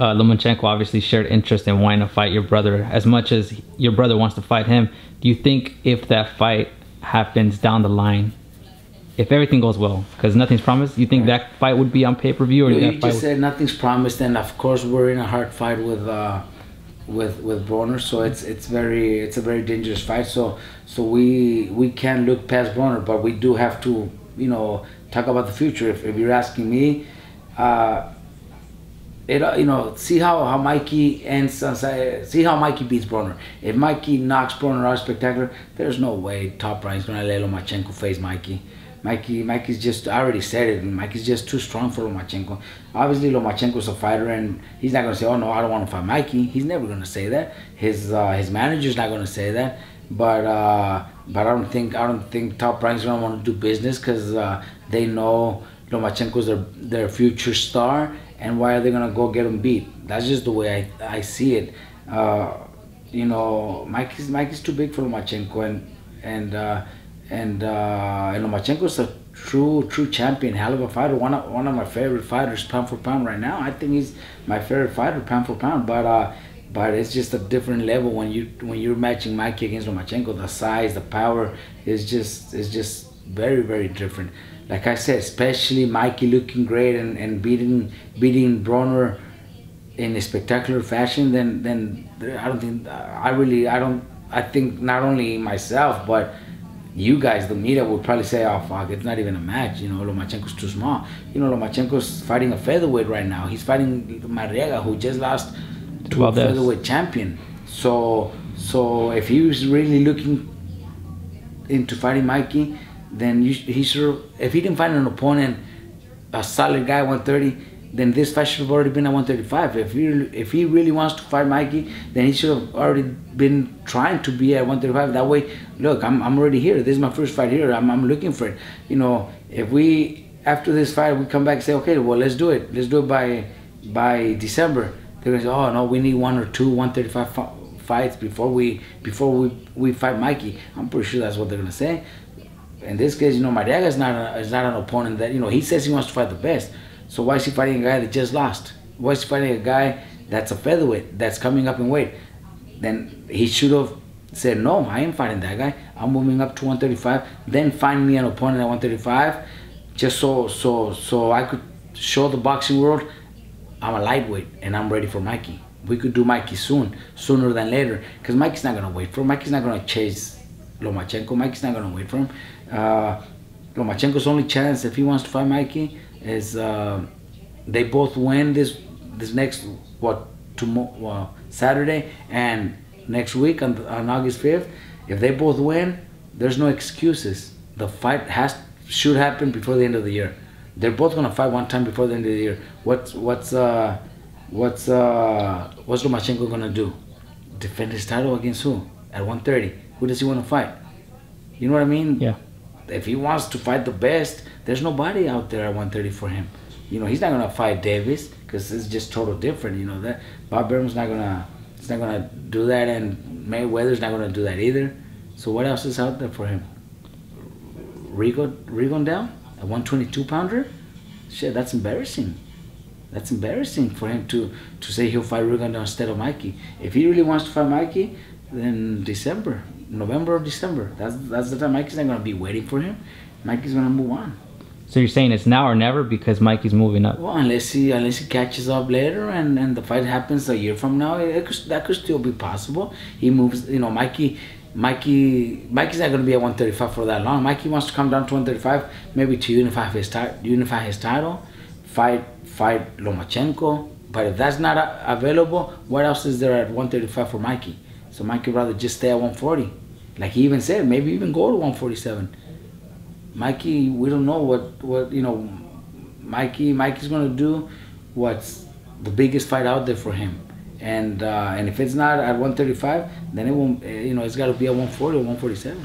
Lomachenko obviously shared interest in wanting to fight your brother as much as your brother wants to fight him. Do you think if that fight happens down the line, if everything goes well, because nothing's promised, you think that fight would be on pay-per-view? Or you just said nothing's promised, and of course we're in a hard fight with Broner, so it's a very dangerous fight. So we can't look past Broner, but we do have to, you know, talk about the future. If you're asking me, you know, see how Mikey ends, see how Mikey beats Broner. If Mikey knocks Broner out spectacular, there's no way Top Rank is gonna let Lomachenko face Mikey. Mikey's just, I already said it, Mikey's just too strong for Lomachenko. Obviously Lomachenko's a fighter, and he's not gonna say, oh no, I don't want to fight Mikey. He's never gonna say that. His manager's not gonna say that. But I don't think Top Rank's gonna want to do business, because they know Lomachenko's their future star, and why are they gonna go get him beat? That's just the way I see it. You know, Mikey's too big for Lomachenko, and Lomachenko's a true champion, hell of a fighter, one of my favorite fighters pound for pound right now. I think he's my favorite fighter pound for pound, but it's just a different level when you're matching Mikey against Lomachenko. The size, the power is just very different. Like I said, especially Mikey looking great and beating Broner in a spectacular fashion, then I think not only myself, but you guys, the media, would probably say, oh fuck, it's not even a match, you know, Lomachenko's too small. You know, Lomachenko's fighting a featherweight right now. He's fighting Marriega, who just lost to a featherweight champion. So if he was really looking into fighting Mikey, then he should, if he didn't find an opponent, a solid guy 130, then this fight should have already been at 135. If he really wants to fight Mikey, then he should have already been trying to be at 135. That way, look, I'm already here. This is my first fight here. I'm looking for it. You know, if we, after this fight, we come back and say, okay, well, let's do it. Let's do it by December. They're gonna say, oh no, we need 1 or 2 135 fights before we fight Mikey. I'm pretty sure that's what they're gonna say. In this case, you know, Marriega is not an opponent that, you know, he says he wants to fight the best. So why is he fighting a guy that just lost? Why is he fighting a guy that's a featherweight, that's coming up in weight? Then he should have said, no, I ain't fighting that guy. I'm moving up to 135. Then find me an opponent at 135, just so I could show the boxing world I'm a lightweight and I'm ready for Mikey. We could do Mikey sooner than later, because Mikey's not gonna wait for him. Mikey's not gonna chase Lomachenko. Mikey's not gonna wait for him. Lomachenko's only chance, if he wants to fight Mikey, is they both win this next Saturday and next week on August 5th. If they both win, there's no excuses. The fight should happen before the end of the year. They're both gonna fight one time before the end of the year. What's Lomachenko gonna do? Defend his title against who? At 130. Who does he want to fight? You know what I mean? Yeah. If he wants to fight the best, there's nobody out there at 130 for him. You know, he's not gonna fight Davis, because it's just total different. You know that Bob Burnham's not gonna do that, and Mayweather's not gonna do that either. So what else is out there for him? Rigondeaux, a 122 pounder? Shit, that's embarrassing. That's embarrassing for him to say he'll fight Rigondeaux instead of Mikey. If he really wants to fight Mikey, then November or December. That's the time. Mikey's not gonna be waiting for him. Mikey's gonna move on. So you're saying it's now or never because Mikey's moving up? Well, unless he catches up later and the fight happens a year from now, that could still be possible. He moves. You know, Mikey's not gonna be at 135 for that long. Mikey wants to come down to 135, maybe to unify his title, fight Lomachenko. But if that's not available, what else is there at 135 for Mikey? So Mikey would rather just stay at 140. Like he even said, maybe even go to 147. Mikey, we don't know what you know. Mikey's gonna do what's the biggest fight out there for him, and if it's not at 135, then it won't. You know, it's got to be at 140 or 147.